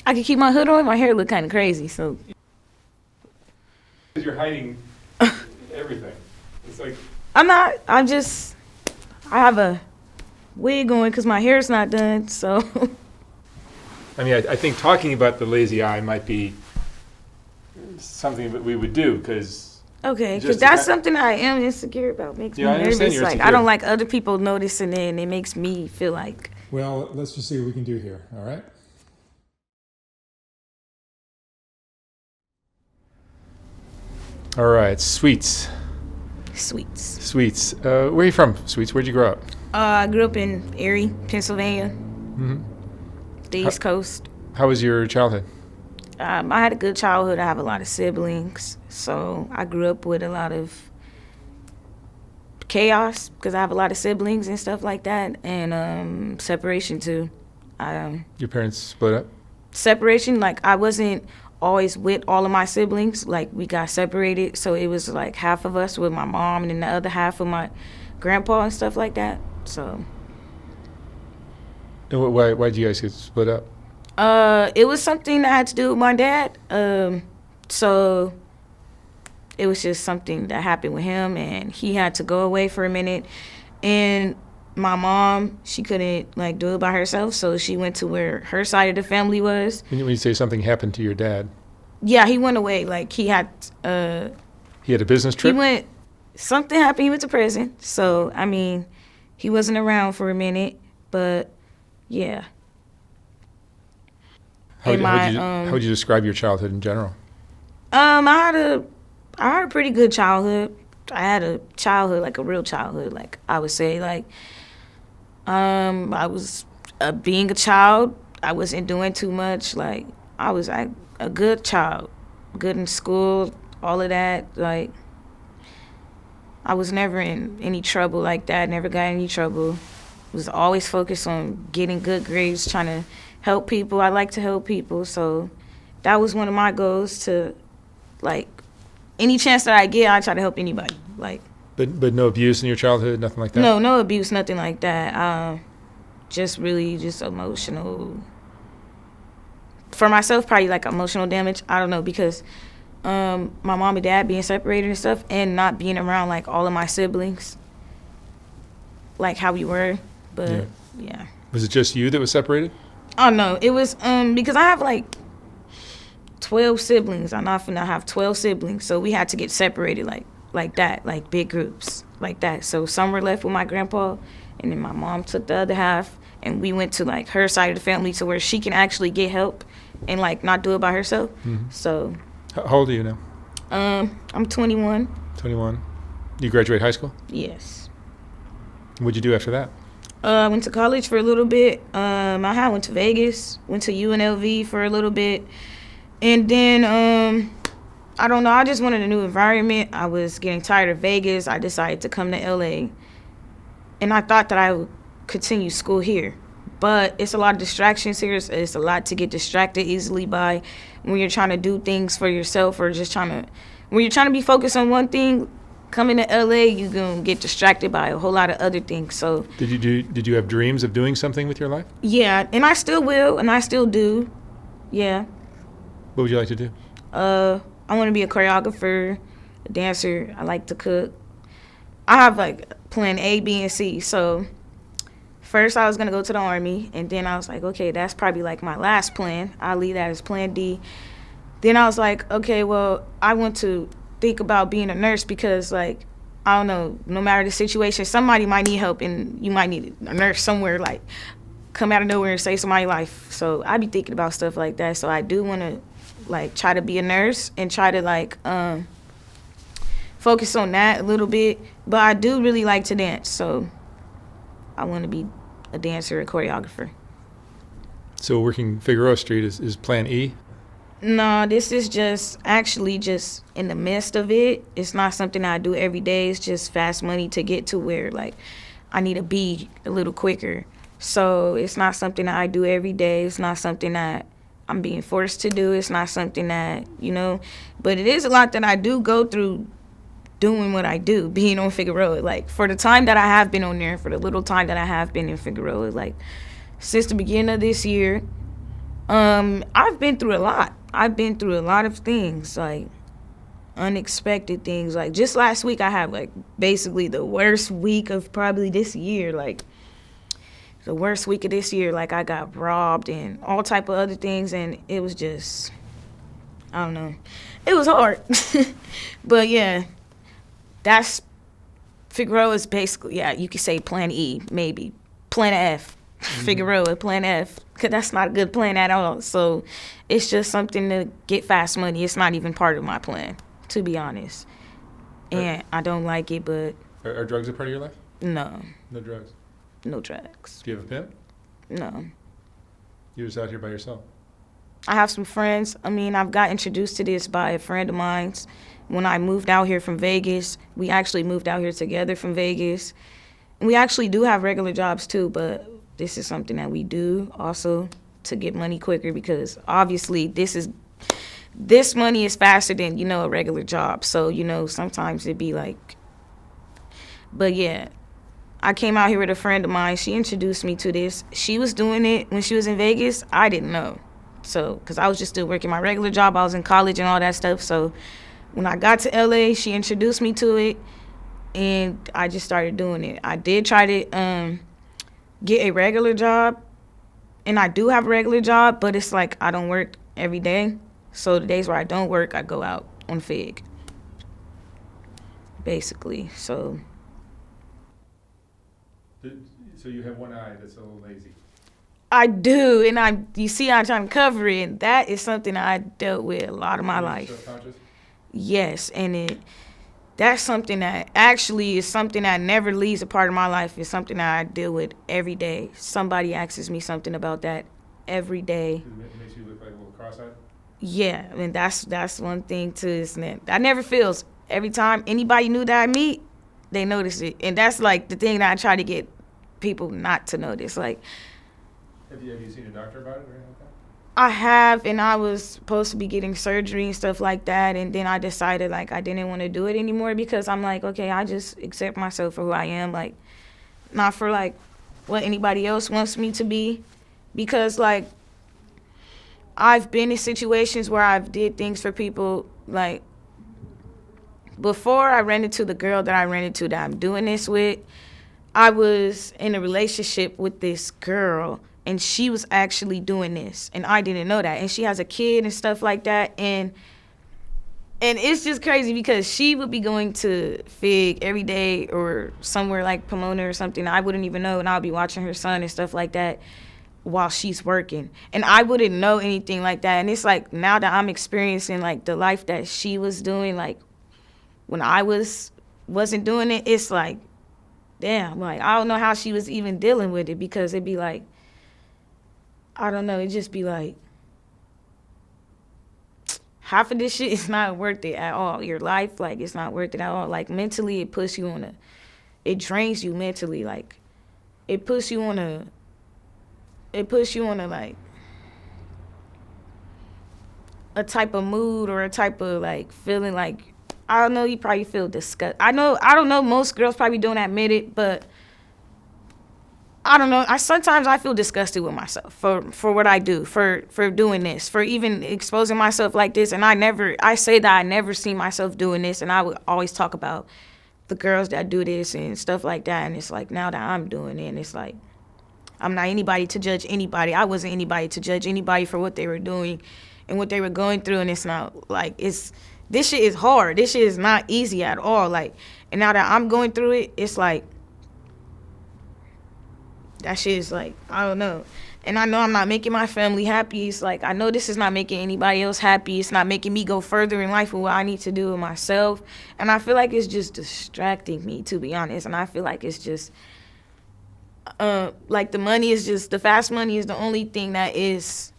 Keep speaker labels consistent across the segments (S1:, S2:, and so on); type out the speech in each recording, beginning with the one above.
S1: I can keep my hood on. My hair look kind of crazy, so.
S2: You're hiding everything. It's like
S1: I'm not. I have a wig on because my hair's not done, so.
S2: I mean, I think talking about the lazy eye might be something that we would do because.
S1: Okay, because that's something I am insecure about. Makes me nervous.
S2: You're
S1: like,
S2: insecure.
S1: I don't like other people noticing it, and it makes me feel like.
S3: Well, let's just see what we can do here, all right?
S2: All right, Sweets.
S1: Sweets.
S2: Where are you from, Sweets? Where'd you grow up?
S1: I grew up in Erie, Pennsylvania, the East Coast.
S2: How was your childhood?
S1: I had a good childhood. I have a lot of siblings, so I grew up with a lot of chaos because I have a lot of siblings and stuff like that, and separation too.
S2: Your parents split up?
S1: Separation, like I wasn't always with all of my siblings. Like we got separated, so it was like half of us with my mom and then the other half with my grandpa and stuff like that. So.
S2: And why did you guys get split up?
S1: It was something that had to do with my dad. So it was just something that happened with him, and he had to go away for a minute. And my mom, she couldn't like do it by herself, so she went to where her side of the family was.
S2: When you say something happened to your dad?
S1: Yeah, he went away. Like he had
S2: a business trip?
S1: Something happened, he went to prison. So, I mean, he wasn't around for a minute, but yeah.
S2: How would you describe your childhood in general?
S1: I had a pretty good childhood. I had a childhood, like a real childhood. Like I would say, like I was being a child. I wasn't doing too much. Like I was like a good child, good in school, all of that. Like I was never in any trouble like that. Never got in any trouble. Was always focused on getting good grades, trying to help people. I like to help people, so that was one of my goals to, like, any chance that I get, I try to help anybody. Like,
S2: but no abuse in your childhood, nothing like that?
S1: No abuse, nothing like that. Just really just emotional. For myself, probably like emotional damage. I don't know, because my mom and dad being separated and stuff, and not being around like all of my siblings, like how we were. But yeah.
S2: Was it just you that was separated?
S1: Oh no, it was because I have like 12 siblings. I'm not finna have 12 siblings, so we had to get separated like that, like big groups like that. So some were left with my grandpa, and then my mom took the other half, and we went to like her side of the family to where she can actually get help and like not do it by herself. Mm-hmm. So.
S2: How old are you now?
S1: I'm 21.
S2: 21. You graduate high school?
S1: Yes.
S2: What'd you do after that?
S1: I went to college for a little bit. I went to Vegas, went to UNLV for a little bit. And then, I don't know, I just wanted a new environment. I was getting tired of Vegas. I decided to come to LA. And I thought that I would continue school here. But it's a lot of distractions here. It's a lot to get distracted easily by when you're trying to do things for yourself, or just when you're trying to be focused on one thing. Coming to LA, you're going to get distracted by a whole lot of other things. So
S2: did you have dreams of doing something with your life?
S1: Yeah, and I still will, and I still do. Yeah.
S2: What would you like to do?
S1: I want to be a choreographer, a dancer. I like to cook. I have like plan A, B, and C. So first I was going to go to the Army, and then I was like, okay, that's probably like my last plan. I'll leave that as plan D. Then I was like, okay, well, I want to think about being a nurse, because like, I don't know, no matter the situation, somebody might need help, and you might need a nurse somewhere, like come out of nowhere and save somebody's life. So I be thinking about stuff like that. So I do want to like try to be a nurse and try to like focus on that a little bit. But I do really like to dance, so I want to be a dancer, a choreographer.
S2: So working Figueroa Street is plan E?
S1: No, this is just actually just in the midst of it. It's not something I do every day. It's just fast money to get to where like I need to be a little quicker. So it's not something that I do every day. It's not something that I'm being forced to do. It's not something that, but it is a lot that I do go through doing what I do, being on Figueroa. Like for the time that I have been on there, for the little time that I have been in Figueroa, like since the beginning of this year, I've been through a lot. I've been through a lot of things, like unexpected things. Like just last week I had like basically the worst week of probably this year. Like the worst week of this year. Like I got robbed and all type of other things, and it was just, I don't know. It was hard. But yeah, that's Figueroa is basically, yeah, you could say plan E, maybe. Plan F. Figueroa, plan F. Because that's not a good plan at all. So it's just something to get fast money. It's not even part of my plan, to be honest. And I don't like it, but
S2: Are drugs a part of your life?
S1: no.
S2: No drugs.
S1: No drugs.
S2: Do you have a pimp?
S1: No.
S2: You're just out here by yourself.
S1: I have some friends. I mean, I've got introduced to this by a friend of mine's. When I moved out here from Vegas, we actually moved out here together from Vegas. We actually do have regular jobs too, but this is something that we do also to get money quicker, because obviously this money is faster than, a regular job. So, sometimes it'd be like, but yeah, I came out here with a friend of mine. She introduced me to this. She was doing it when she was in Vegas. I didn't know. So, because I was just still working my regular job. I was in college and all that stuff. So when I got to LA, she introduced me to it, and I just started doing it. I did try to get a regular job, and I do have a regular job, but it's like I don't work every day. So the days where I don't work, I go out on Fig, basically. So
S2: you have one eye that's a little lazy.
S1: I do, and you see I'm trying to cover it, and that is something I dealt with a lot of my life.
S2: Self-conscious?
S1: Yes, and that's something that actually is something that never leaves a part of my life. It's something that I deal with every day. Somebody asks me something about that every day.
S2: It makes you look like a little cross-eyed?
S1: Yeah, I mean, that's one thing too, isn't it? That never fails. Every time anybody new that I meet, they notice it. And that's like the thing that I try to get people not to notice. Like,
S2: Have you seen a doctor about it or anything like that?
S1: I have, and I was supposed to be getting surgery and stuff like that, and then I decided like I didn't want to do it anymore, because I'm like, okay, I just accept myself for who I am, like not for like what anybody else wants me to be, because like I've been in situations where I've did things for people. Like before I ran into the girl that I ran into that I'm doing this with, I was in a relationship with this girl, and she was actually doing this, and I didn't know that. And she has a kid and stuff like that, and it's just crazy because she would be going to Fig every day or somewhere like Pomona or something. I wouldn't even know, and I'll be watching her son and stuff like that while she's working, and I wouldn't know anything like that. And it's like now that I'm experiencing like the life that she was doing, like when I wasn't doing it, it's like, damn, like I don't know how she was even dealing with it, because it'd be like, I don't know, it'd just be like half of this shit is not worth it at all. Your life, like, it's not worth it at all. Like mentally, it drains you mentally. Like it puts you on a like a type of mood or a type of like feeling. Like, I don't know, you probably feel disgust. I don't know, most girls probably don't admit it, but I don't know. Sometimes I feel disgusted with myself for what I do, for doing this, for even exposing myself like this. And I say that I never see myself doing this, and I would always talk about the girls that do this and stuff like that. And it's like now that I'm doing it, and it's like I'm not anybody to judge anybody. I wasn't anybody to judge anybody for what they were doing and what they were going through. And it's not like this shit is hard. This shit is not easy at all. Like, and now that I'm going through it, it's like that shit is like, I don't know. And I know I'm not making my family happy. It's like, I know this is not making anybody else happy. It's not making me go further in life with what I need to do with myself. And I feel like it's just distracting me, to be honest. And I feel like it's just, like the fast money is the only thing that is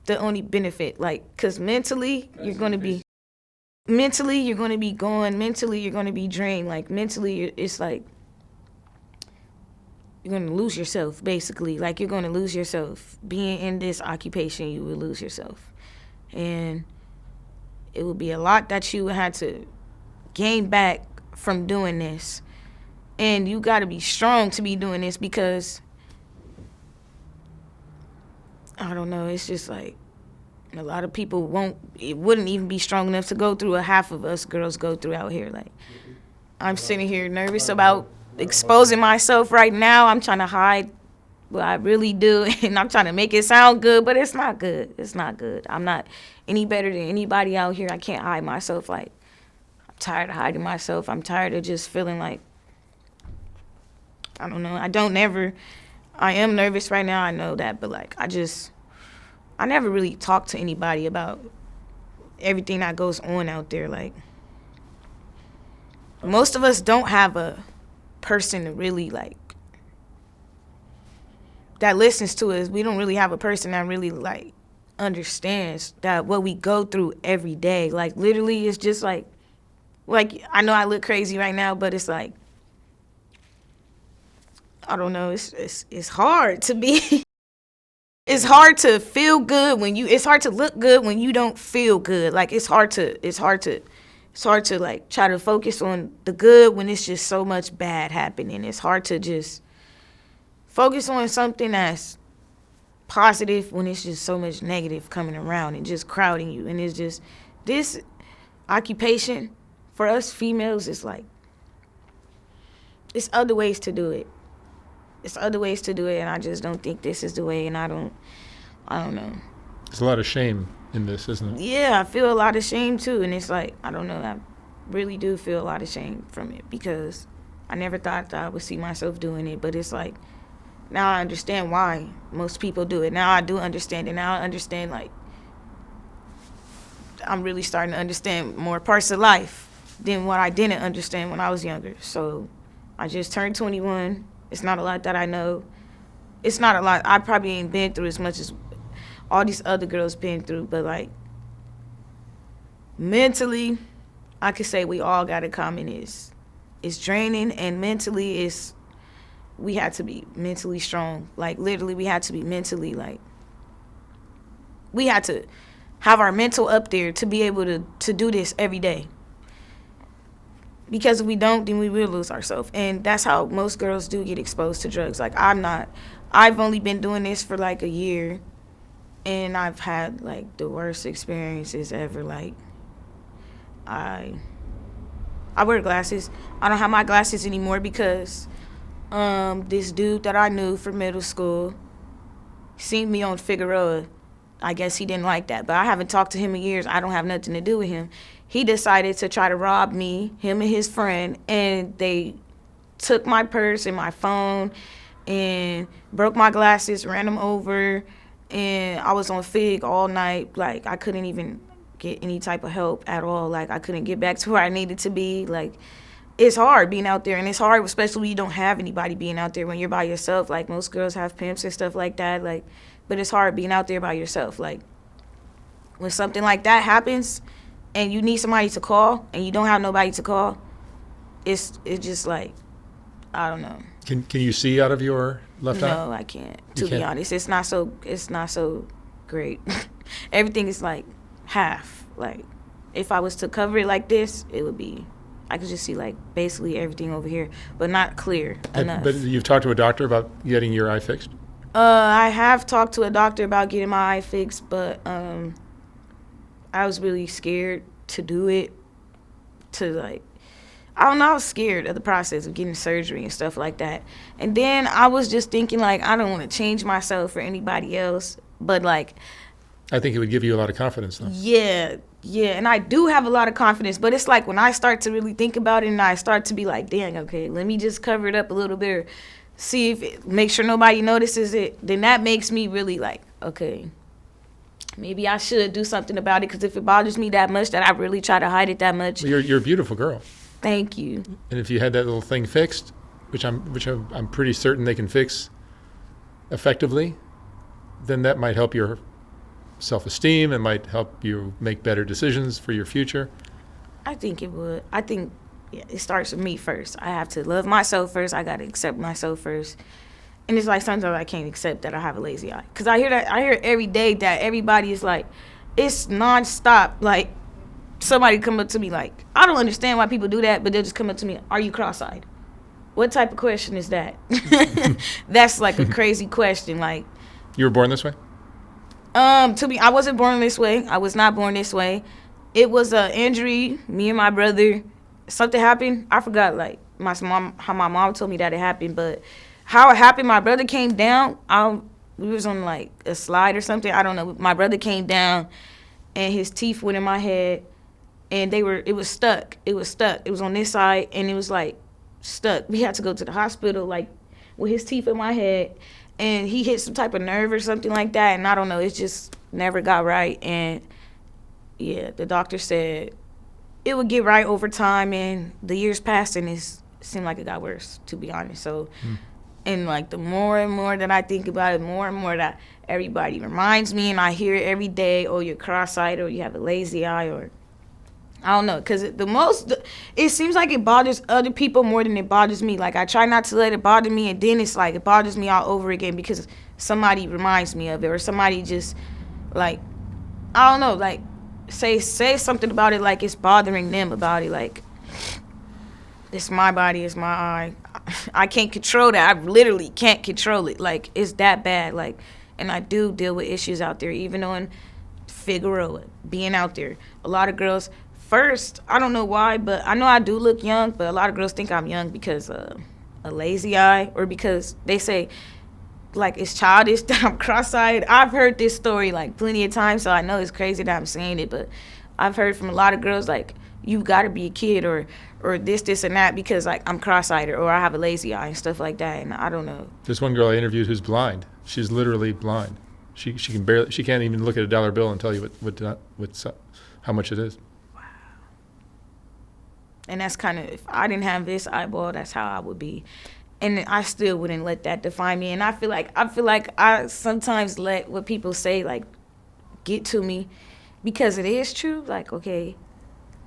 S1: the only benefit. Like, because mentally, you're going to be gone. Mentally, you're going to be drained. Like, mentally, it's like, you're going to lose yourself, basically. Like, you're going to lose yourself. Being in this occupation, you will lose yourself. And it would be a lot that you would have to gain back from doing this. And you got to be strong to be doing this, because I don't know. It's just like a lot of people wouldn't even be strong enough to go through what half of us girls go through out here. Like, I'm sitting here nervous about exposing myself right now. I'm trying to hide what I really do, and I'm trying to make it sound good, but it's not good. It's not good. I'm not any better than anybody out here. I can't hide myself. Like, I'm tired of hiding myself. I'm tired of just feeling like, I don't know. I am nervous right now. I know that, but like, I never really talk to anybody about everything that goes on out there. Like, most of us don't have a person to really like that listens to us. We don't really have a person that really like understands that what we go through every day. Like, literally, it's just like I know I look crazy right now, but it's like, I don't know. It's hard to be. It's hard to feel good it's hard to look good when you don't feel good. Like, it's hard to like try to focus on the good when it's just so much bad happening. It's hard to just focus on something that's positive when it's just so much negative coming around and just crowding you. And it's just, this occupation for us females is like, it's other ways to do it. It's other ways to do it, and I just don't think this is the way, and I don't know.
S2: There's a lot of shame in this, isn't it?
S1: Yeah, I feel a lot of shame too, and it's like, I don't know, I really do feel a lot of shame from it because I never thought that I would see myself doing it, but it's like, now I understand why most people do it. Now I do understand it. Now I understand, like, I'm really starting to understand more parts of life than what I didn't understand when I was younger. So I just turned 21. It's not a lot that I know. It's not a lot. I probably ain't been through as much as all these other girls been through, but like, mentally, I could say we all got in common is it's draining, and mentally we had to be mentally strong. Like, literally, we had to be mentally, like, we had to have our mental up there to be able to do this every day. Because if we don't, then we will lose ourselves. And that's how most girls do get exposed to drugs. Like, I've only been doing this for like a year, and I've had like the worst experiences ever. Like, I wear glasses. I don't have my glasses anymore because this dude that I knew from middle school seen me on Figueroa. I guess he didn't like that, but I haven't talked to him in years. I don't have nothing to do with him. He decided to try to rob me, him and his friend, and they took my purse and my phone and broke my glasses, ran them over, and I was on Fig all night. Like, I couldn't even get any type of help at all. Like, I couldn't get back to where I needed to be. Like, it's hard being out there, and it's hard especially when you don't have anybody being out there when you're by yourself. Like, most girls have pimps and stuff like that. Like, but it's hard being out there by yourself. Like, when something like that happens and you need somebody to call and you don't have nobody to call, it's just like, I don't know.
S2: Can you see out of your left eye?
S1: No, I can't. To be honest, it's not so great. Everything is like half. Like, if I was to cover it like this, it would be, I could just see like basically everything over here, but not clear enough.
S2: But you've talked to a doctor about getting your eye fixed?
S1: I have talked to a doctor about getting my eye fixed, but I was really scared to do it. I don't know, I was scared of the process of getting surgery and stuff like that. And then I was just thinking, like, I don't want to change myself for anybody else, but like,
S2: I think it would give you a lot of confidence, though.
S1: Yeah, and I do have a lot of confidence, but it's like when I start to really think about it and I start to be like, dang, okay, let me just cover it up a little bit, or see if make sure nobody notices it, then that makes me really like, okay, maybe I should do something about it, because if it bothers me that much that I really try to hide it that much.
S2: Well, you're a beautiful girl.
S1: Thank you.
S2: And if you had that little thing fixed, which I'm pretty certain they can fix effectively, then that might help your self-esteem and might help you make better decisions for your future.
S1: I think it would. I think it starts with me first. I have to love myself first. I got to accept myself first. And it's like sometimes I can't accept that I have a lazy eye. Because I hear every day that everybody is like, it's nonstop. Like, somebody come up to me like, I don't understand why people do that, but they'll just come up to me, are you cross-eyed? What type of question is that? That's like a crazy question. Like,
S2: you were born this way?
S1: I wasn't born this way. I was not born this way. It was an injury. Me and my brother, something happened. I forgot, like how my mom told me that it happened, but how it happened. My brother came down. We was on like a slide or something. I don't know. My brother came down, and his teeth went in my head, and it was stuck. It was stuck. It was on this side, and it was like stuck. We had to go to the hospital, like with his teeth in my head. And he hit some type of nerve or something like that, and I don't know, it just never got right. And yeah, the doctor said it would get right over time, and the years passed, and it seemed like it got worse, to be honest. So, and like the more and more that I think about it, more and more that everybody reminds me, and I hear it every day, oh, you're cross-eyed, or you have a lazy eye, or I don't know, because it seems like it bothers other people more than it bothers me. Like, I try not to let it bother me, and then it's like it bothers me all over again because somebody reminds me of it, or somebody just, like, I don't know, like, say something about it like it's bothering them about it. Like, it's my body, it's my eye. I can't control that. I literally can't control it. Like, it's that bad. Like, and I do deal with issues out there, even though in Figueroa, being out there, a lot of girls... First, I don't know why, but I know I do look young, but a lot of girls think I'm young because a lazy eye, or because they say, like, it's childish that I'm cross-eyed. I've heard this story, like, plenty of times, so I know it's crazy that I'm saying it, but I've heard from a lot of girls, like, you got to be a kid, or this, and that, because, like, I'm cross-eyed, or I have a lazy eye, and stuff like that, and I don't know.
S2: There's one girl I interviewed who's blind. She's literally blind. She can't even look at a dollar bill and tell you how much it is.
S1: And that's kind of, if I didn't have this eyeball, that's how I would be. And I still wouldn't let that define me. And I feel like I sometimes let what people say, like, get to me, because it is true. Like, okay,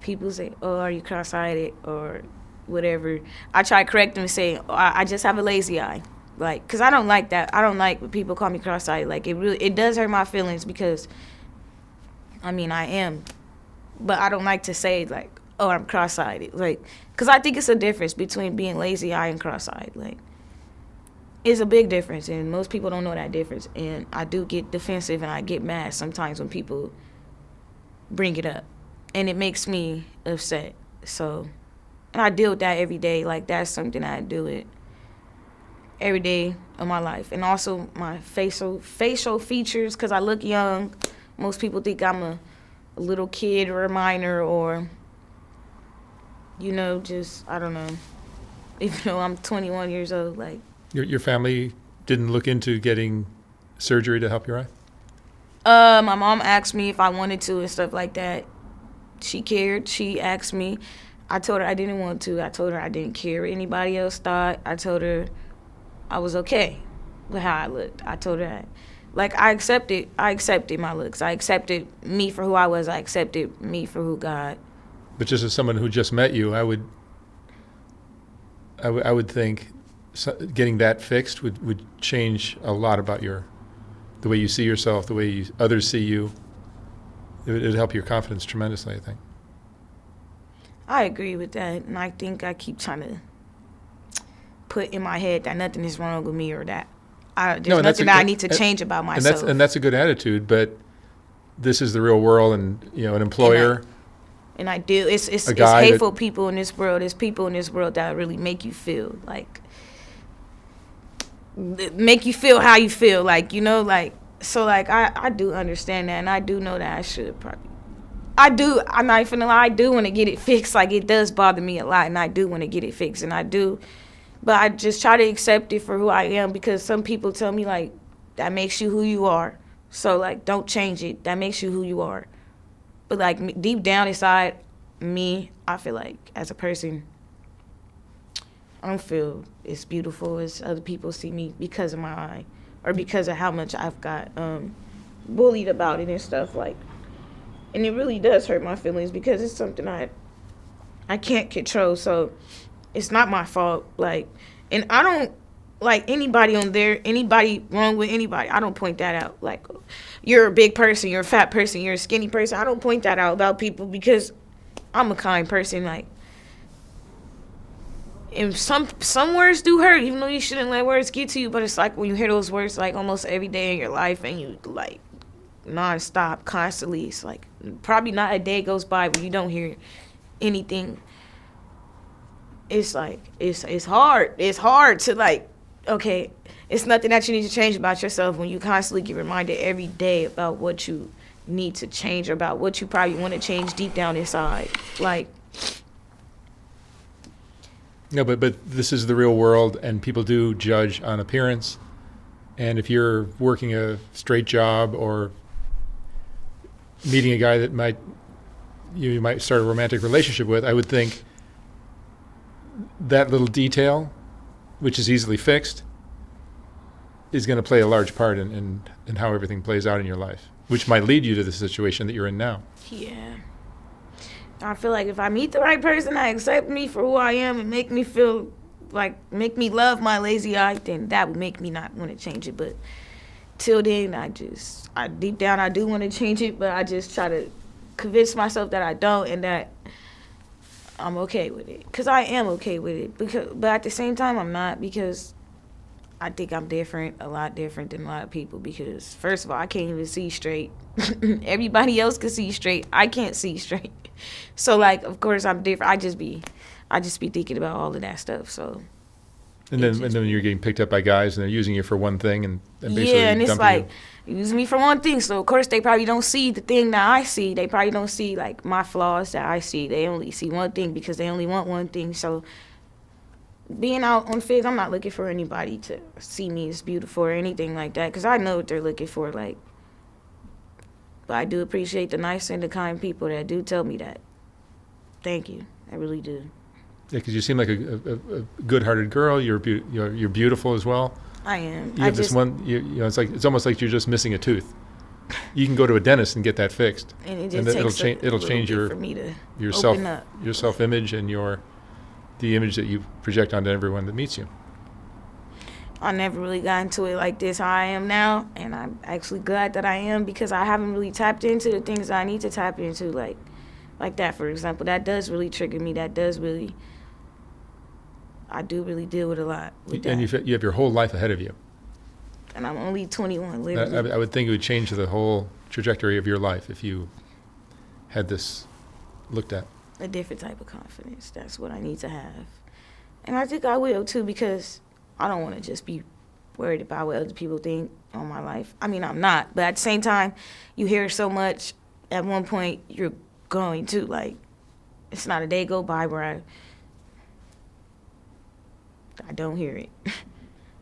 S1: people say, oh, are you cross-eyed or whatever. I try to correct them and say, oh, I just have a lazy eye. Like, because I don't like that. I don't like when people call me cross-eyed. Like, it does hurt my feelings because, I mean, I am. But I don't like to say, like, oh, I'm cross-eyed. Like, because I think it's a difference between being lazy-eyed and cross-eyed. Like, it's a big difference, and most people don't know that difference. And I do get defensive, and I get mad sometimes when people bring it up. And it makes me upset. So, and I deal with that every day. Like, that's something I deal with every day of my life. And also my facial features, because I look young. Most people think I'm a little kid or a minor, or... you know, just, I don't know, even though I'm 21 years old, like.
S2: Your family didn't look into getting surgery to help your eye?
S1: My mom asked me if I wanted to and stuff like that. She cared. She asked me. I told her I didn't want to. I told her I didn't care what anybody else thought. I told her I was okay with how I looked. I told her that. Like, I accepted my looks. I accepted me for who I was. I accepted me for who God.
S2: But just as someone who just met you, I would think getting that fixed would change a lot about the way you see yourself, the way others see you. It would help your confidence tremendously, I think.
S1: I agree with that, and I think I keep trying to put in my head that nothing is wrong with me, or that there's nothing that I need to change about myself.
S2: And that's a good attitude, but this is the real world, and an employer.
S1: And I do. It's hateful people in this world. There's people in this world that really make you feel how you feel. Like, like, so, like, I do understand that, and I do know that I should probably. I'm not even gonna lie, I do want to get it fixed. Like, it does bother me a lot, and I do want to get it fixed, and I do. But I just try to accept it for who I am, because some people tell me, like, that makes you who you are. So, like, don't change it. That makes you who you are. But, like, deep down inside me, I feel like, as a person, I don't feel as beautiful as other people see me because of my eye, or because of how much I've got bullied about it and stuff. Like, and it really does hurt my feelings, because it's something I can't control. So it's not my fault. Like, and I don't like anybody on there, anybody wrong with anybody. I don't point that out. Like, you're a big person, you're a fat person, you're a skinny person. I don't point that out about people, because I'm a kind person. Like, and some words do hurt, even though you shouldn't let words get to you. But it's like when you hear those words, like, almost every day in your life, and you, like, nonstop, constantly. It's like probably not a day goes by where you don't hear anything. It's like it's hard. It's hard to like, okay, it's nothing that you need to change about yourself when you constantly get reminded every day about what you need to change, or about what you probably want to change deep down inside. Like,
S2: No, but this is the real world, and people do judge on appearance. And if you're working a straight job or meeting a guy that you might start a romantic relationship with, I would think that little detail, which is easily fixed, is going to play a large part in how everything plays out in your life, which might lead you to the situation that you're in now.
S1: yeah. I feel like if I meet the right person that accept me for who I am and make me feel like, make me love my lazy eye, then that would make me not want to change it. But till then, I deep down, I do want to change it, but I just try to convince myself that I don't, and that I'm okay with it. Because I am okay with it. But at the same time, I'm not, because I think I'm different, a lot different than a lot of people, because first of all, I can't even see straight. Everybody else can see straight. I can't see straight. So like, of course I'm different. I just be thinking about all of that stuff. So
S2: And then you're getting picked up by guys and they're using you for one thing and basically
S1: yeah, and it's
S2: dumping
S1: like
S2: you.
S1: use me for one thing. So of course they probably don't see the thing that I see. They probably don't see like my flaws that I see. They only see one thing because they only want one thing. So being out on Figs, I'm not looking for anybody to see me as beautiful or anything like that, because I know what they're looking for. Like, but I do appreciate the nice and the kind people that do tell me that. Thank you. I really do.
S2: Yeah, because you seem like a good-hearted girl. You're beautiful as well.
S1: I am.
S2: You have this one. It's almost like you're just missing a tooth. You can go to a dentist and get that fixed,
S1: And it just
S2: it'll change your
S1: for me to
S2: your
S1: open up.
S2: your self-image and the image that you project onto everyone that meets you.
S1: I never really got into it like this how I am now, and I'm actually glad that I am, because I haven't really tapped into the things I need to tap into, like that, for example. That does really trigger me. That does really, I do really deal with a lot with
S2: And
S1: that.
S2: you have your whole life ahead of you.
S1: And I'm only 21, literally.
S2: I would think it would change the whole trajectory of your life if you had this looked at.
S1: A different type of confidence. That's what I need to have. And I think I will, too, because I don't want to just be worried about what other people think on my life. I mean, I'm not. But at the same time, you hear so much, at one point, you're going to. Like, it's not a day go by where I don't hear it.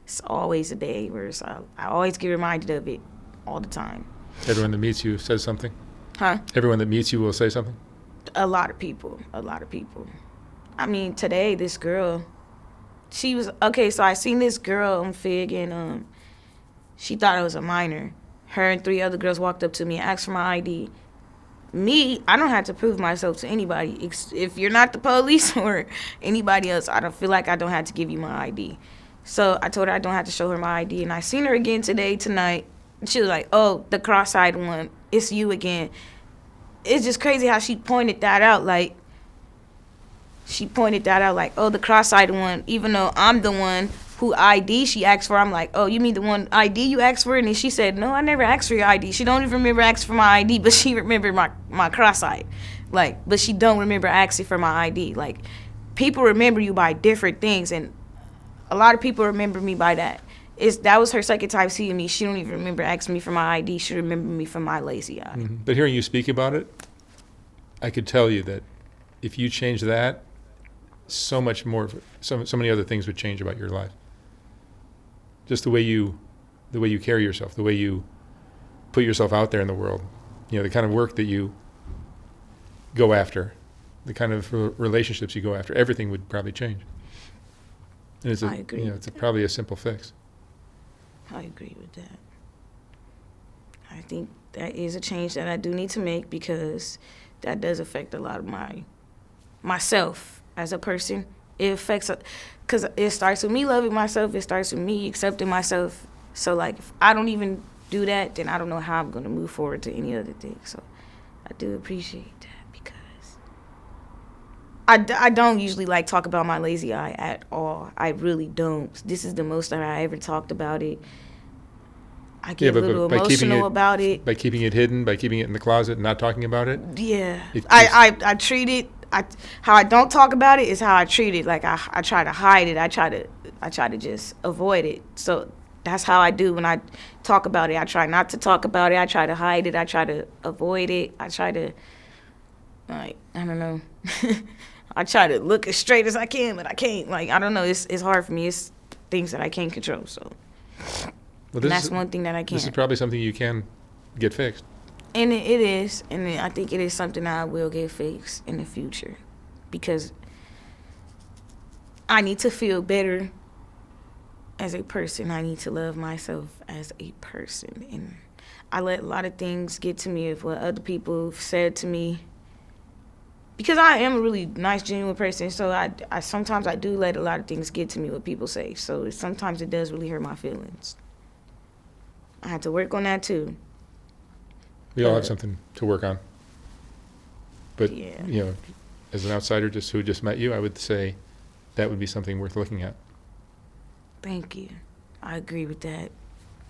S1: It's always a day where I always get reminded of it all the time.
S2: Everyone that meets you says something?
S1: Huh?
S2: Everyone that meets you will say something?
S1: A lot of people. I mean, today, this girl, she was, okay, so I seen this girl on Fig, and she thought I was a minor. Her and 3 other girls walked up to me and asked for my ID. Me, I don't have to prove myself to anybody. If you're not the police or anybody else, I don't feel like I don't have to give you my ID. So I told her I don't have to show her my ID, and I seen her again tonight. She was like, oh, the cross-eyed one, it's you again. It's just crazy how she pointed that out, like, oh, the cross-eyed one, even though I'm the one who ID she asked for. I'm like, oh, you mean the one ID you asked for? And then she said, no, I never asked for your ID. She don't even remember asking for my ID, but she remembered my cross-eyed. Like, but she don't remember asking for my ID. Like, people remember you by different things, and a lot of people remember me by that. That was her second time seeing me. She don't even remember asking me for my ID. She remembered me from my lazy eye.
S2: Mm-hmm. But hearing you speak about it, I could tell you that if you change that, so much more, so many other things would change about your life. Just the way you carry yourself, the way you put yourself out there in the world, the kind of work that you go after, the kind of relationships you go after, everything would probably change. And
S1: I agree.
S2: It's probably a simple fix.
S1: I agree with that. I think that is a change that I do need to make, because that does affect a lot of myself as a person. It affects, because it starts with me loving myself. It starts with me accepting myself. So, like, if I don't even do that, then I don't know how I'm going to move forward to any other thing. So I do appreciate that, because I don't usually like talk about my lazy eye at all. I really don't. This is the most that I ever talked about it. I get a little emotional about it.
S2: By keeping it hidden, by keeping it in the closet and not talking about it?
S1: Yeah. I treat it, how I don't talk about it is how I treat it. Like, I try to hide it. I try to just avoid it. So that's how I do when I talk about it. I try not to talk about it. I try to hide it. I try to avoid it. I try to, like, I don't know. I try to look as straight as I can, but I can't. Like, I don't know. It's hard for me. It's things that I can't control. So that's one thing that I can't.
S2: This is probably something you can get fixed.
S1: And it is. And I think it is something that I will get fixed in the future. Because I need to feel better as a person. I need to love myself as a person. And I let a lot of things get to me of what other people have said to me. Because I am a really nice, genuine person, so I sometimes I do let a lot of things get to me, what people say. So sometimes it does really hurt my feelings. I had to work on that too.
S2: We all have something to work on. But,
S1: yeah.
S2: You know, as an outsider who just met you, I would say that would be something worth looking at.
S1: Thank you. I agree with that.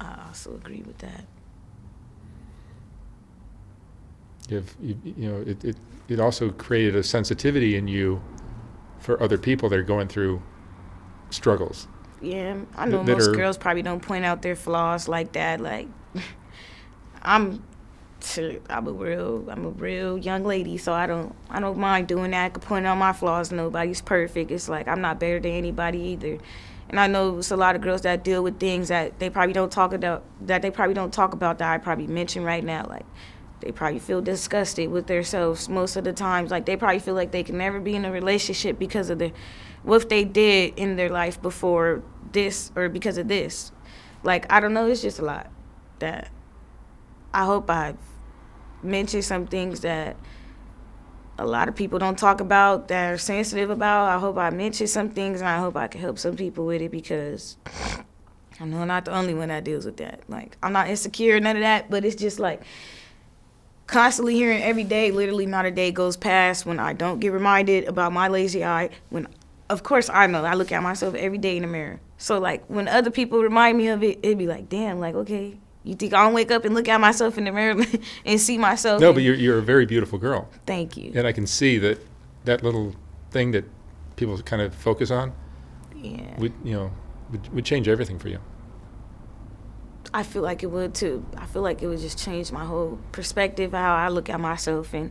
S1: I also agree with that.
S2: It also created a sensitivity in you for other people that are going through struggles.
S1: Yeah, I know most girls probably don't point out their flaws like that. Like, I'm a real young lady, so I don't mind doing that. I can point out my flaws. Nobody's perfect. It's like I'm not better than anybody either. And I know it's a lot of girls that deal with things that they probably don't talk about. That I probably mention right now. Like, they probably feel disgusted with themselves most of the times. Like, they probably feel like they can never be in a relationship because of what they did in their life before this or because of this. Like, I don't know. It's just a lot that I hope I mentioned some things that a lot of people don't talk about, that are sensitive about. I hope I mentioned some things, and I hope I can help some people with it, because I know I'm not the only one that deals with that. Like, I'm not insecure, none of that, but it's just like constantly hearing every day, literally not a day goes past when I don't get reminded about my lazy eye. When, of course, I know I look at myself every day in the mirror. So, like, when other people remind me of it, it'd be like, damn, like, okay, you think I don't wake up and look at myself in the mirror and see myself?
S2: No, but you're a very beautiful girl.
S1: Thank you.
S2: And I can see that little thing that people kind of focus on.
S1: Yeah.
S2: Would change everything for you.
S1: I feel like it would too. I feel like it would just change my whole perspective, how I look at myself. And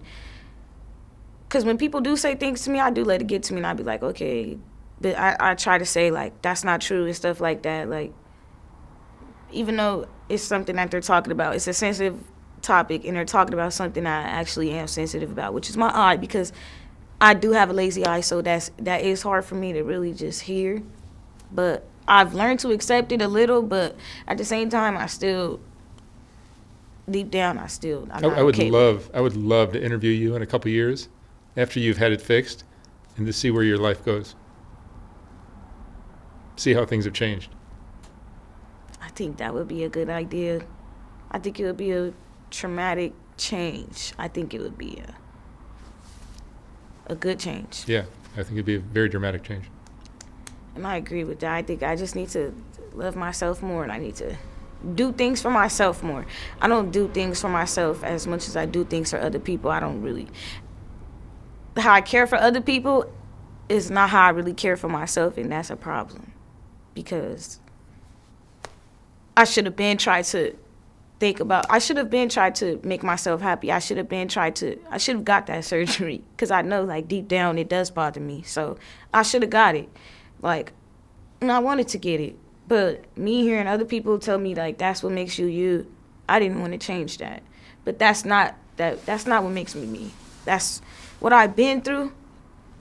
S1: because when people do say things to me, I do let it get to me, and I be like, okay. But I try to say, like, that's not true and stuff like that. Like, even though it's something that they're talking about, it's a sensitive topic, and they're talking about something I actually am sensitive about, which is my eye, because I do have a lazy eye, so that is hard for me to really just hear. But I've learned to accept it a little, but at the same time, I still, deep down,
S2: I would love to interview you in a couple years after you've had it fixed, and to see where your life goes. See how things have changed.
S1: I think that would be a good idea. I think it would be a traumatic change. I think it would be a good change.
S2: Yeah, I think it'd be a very dramatic change.
S1: And I agree with that. I think I just need to love myself more, and I need to do things for myself more. I don't do things for myself as much as I do things for other people. I don't really. How I care for other people is not how I really care for myself, and that's a problem. Because I should have been tried to make myself happy. I should have got that surgery, because I know, like, deep down it does bother me. So I should have got it. Like, and I wanted to get it. But me hearing other people tell me, like, that's what makes you you, I didn't want to change that. But that's not what makes me me. That's what I've been through.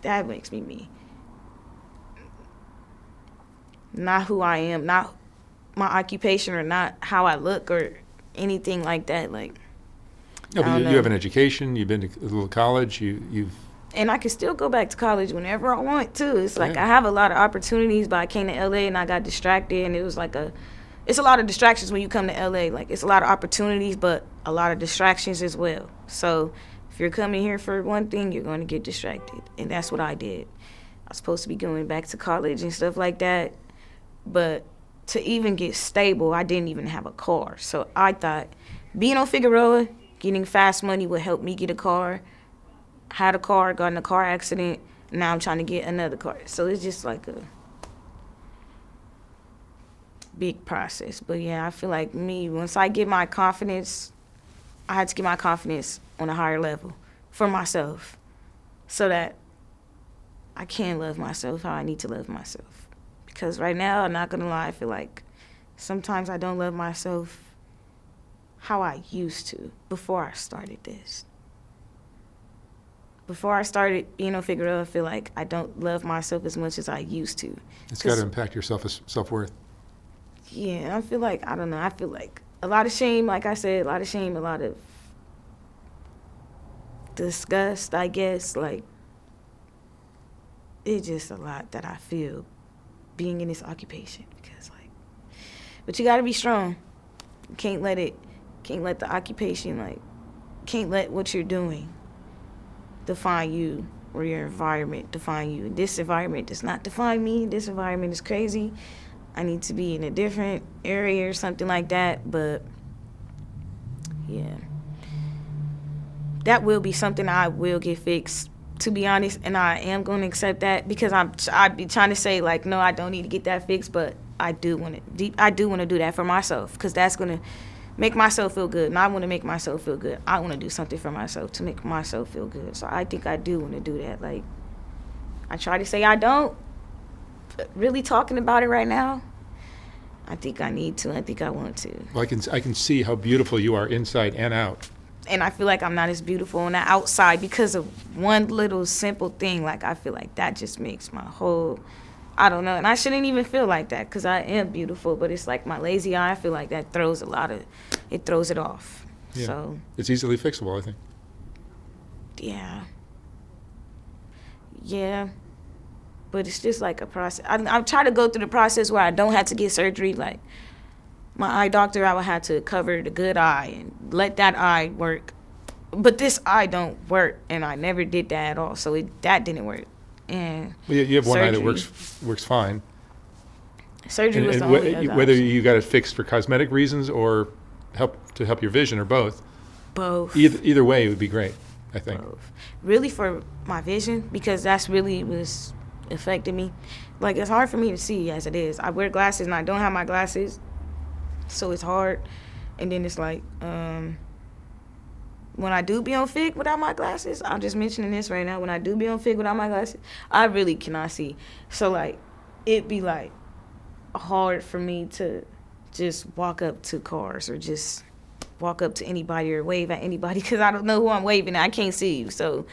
S1: That makes me me. Not who I am, not my occupation, or not how I look or anything like that. Like,
S2: no, but you have an education. You've been to a little college. You've.
S1: And I can still go back to college whenever I want to. It's like,
S2: yeah.
S1: I have a lot of opportunities, but I came to LA and I got distracted, and it was like it's a lot of distractions when you come to LA. Like, it's a lot of opportunities, but a lot of distractions as well. So if you're coming here for one thing, you're going to get distracted. And that's what I did. I was supposed to be going back to college and stuff like that, but to even get stable, I didn't even have a car. So I thought being on Figueroa, getting fast money would help me get a car. Had a car, got in a car accident. Now I'm trying to get another car. So it's just like a big process. But yeah, I feel like me, once I get my confidence, I had to get my confidence on a higher level for myself so that I can love myself how I need to love myself. Because right now, I'm not going to lie, I feel like sometimes I don't love myself how I used to before I started this. Before I started being on Figueroa, I feel like I don't love myself as much as I used to.
S2: It's got to impact your self-worth.
S1: Yeah, I feel like, I don't know, I feel like a lot of shame, like I said, a lot of shame, a lot of disgust, I guess. Like, it's just a lot that I feel being in this occupation. Because, like, but you got to be strong. You can't let the occupation, like, can't let what you're doing define you or your environment define you. This environment does not define me. This environment is crazy. I need to be in a different area or something like that. But yeah, that will be something I will get fixed, to be honest, and I am going to accept that, because I'd be trying to say, like, no, I don't need to get that fixed, but I do want to do that for myself, because that's going to make myself feel good, and I want to make myself feel good. I want to do something for myself to make myself feel good. So I think I do want to do that. Like, I try to say I don't, but really talking about it right now, I think I need to. I think I want to.
S2: Well, I can see how beautiful you are inside and out.
S1: And I feel like I'm not as beautiful on the outside because of one little simple thing. Like, I feel like that just makes my whole, I don't know. And I shouldn't even feel like that, because I am beautiful. But it's like my lazy eye, I feel like that throws it throws it off.
S2: Yeah.
S1: So
S2: it's easily fixable, I think.
S1: Yeah. Yeah. But it's just like a process. I'm trying to go through the process where I don't have to get surgery. Like, my eye doctor, I would have to cover the good eye and let that eye work. But this eye don't work, and I never did that at all. So that didn't work. And
S2: well, you have one eye that
S1: surgery.
S2: works fine.
S1: Surgery was
S2: And
S1: the only other
S2: whether
S1: option.
S2: you got it fixed for cosmetic reasons or to help your vision, or both.
S1: Both.
S2: Either way, it would be great, I think.
S1: Both. Really for my vision, because that's really was affecting me. Like, it's hard for me to see as it is. I wear glasses and I don't have my glasses, so it's hard. And then it's like, when I do be on Fig without my glasses, I'm just mentioning this right now, when I do be on Fig without my glasses, I really cannot see. So, like, it'd be, like, hard for me to just walk up to cars or just walk up to anybody or wave at anybody, because I don't know who I'm waving at. I can't see you. So,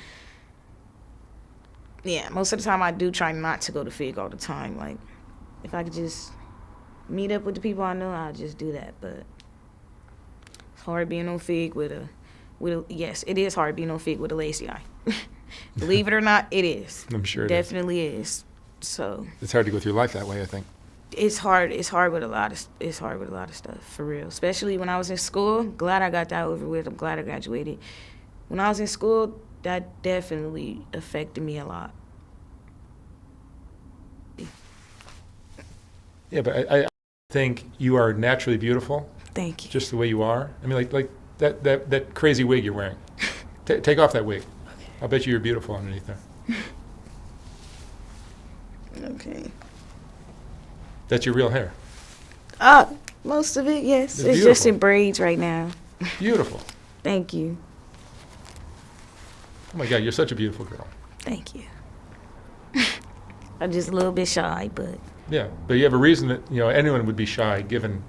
S1: yeah, most of the time I do try not to go to Fig all the time. Like, if I could just meet up with the people I know, I'll just do that. But it's hard being on Fig with a yes, it is hard being on Fig with a lazy eye. Believe it or not, it is.
S2: I'm sure it
S1: definitely is. So
S2: it's hard to go through life that way, I think.
S1: It's hard with a lot of stuff, for real. Especially when I was in school. Glad I got that over with. I'm glad I graduated. When I was in school, that definitely affected me a lot.
S2: Yeah, but I think you are naturally beautiful.
S1: Thank you.
S2: Just the way you are. I mean, like that crazy wig you're wearing. Take off that wig.
S1: Okay.
S2: I'll bet you're beautiful underneath there.
S1: Okay.
S2: That's your real hair.
S1: Most of it, yes.
S2: It's
S1: It's just
S2: beautiful.
S1: in braids right now.
S2: Beautiful.
S1: Thank you.
S2: Oh my God, you're such a beautiful girl.
S1: Thank you. I'm just a little bit shy, but
S2: Yeah, but you have a reason that anyone would be shy given.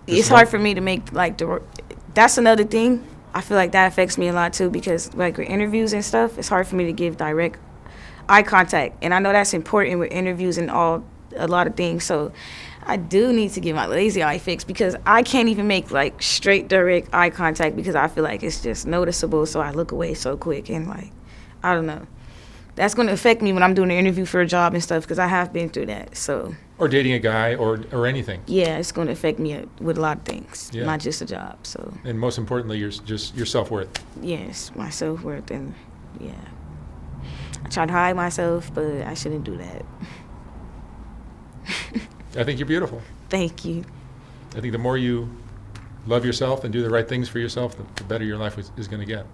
S1: it's hard for me to make that's another thing. I feel like that affects me a lot too, because like with interviews and stuff, it's hard for me to give direct eye contact, and I know that's important with interviews and a lot of things. So I do need to get my lazy eye fixed, because I can't even make like straight direct eye contact, because I feel like it's just noticeable, so I look away so quick, and like, I don't know. That's going to affect me when I'm doing an interview for a job and stuff, because I have been through that. So
S2: Or dating a guy or anything.
S1: yeah, it's going to affect me with a lot of things,
S2: Yeah.
S1: not just a job. So
S2: And most importantly, your self-worth.
S1: yes, my self-worth, and yeah. I try to hide myself, but I shouldn't do that.
S2: I think you're beautiful.
S1: Thank you.
S2: I think the more you love yourself and do the right things for yourself, the better your life is going to get.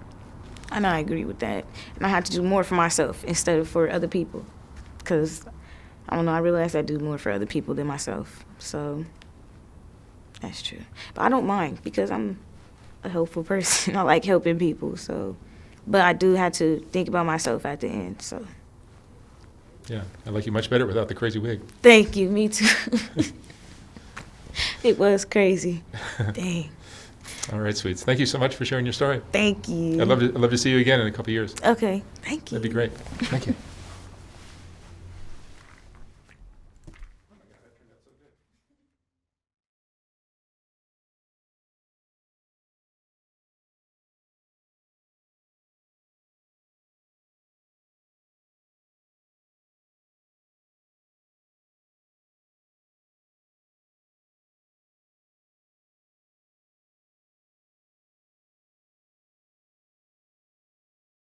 S1: And I agree with that. And I have to do more for myself instead of for other people. Because, I don't know, I realize I do more for other people than myself. So, that's true. But I don't mind because I'm a helpful person. I like helping people. So, but I do have to think about myself at the end. So,
S2: Yeah, I like you much better without the crazy wig.
S1: thank you. Me too. It was crazy. Dang.
S2: All right, sweets. Thank you so much for sharing your story.
S1: Thank you.
S2: I'd love to see you again in a couple of years.
S1: Okay. Thank you.
S2: That'd be great. Thank you.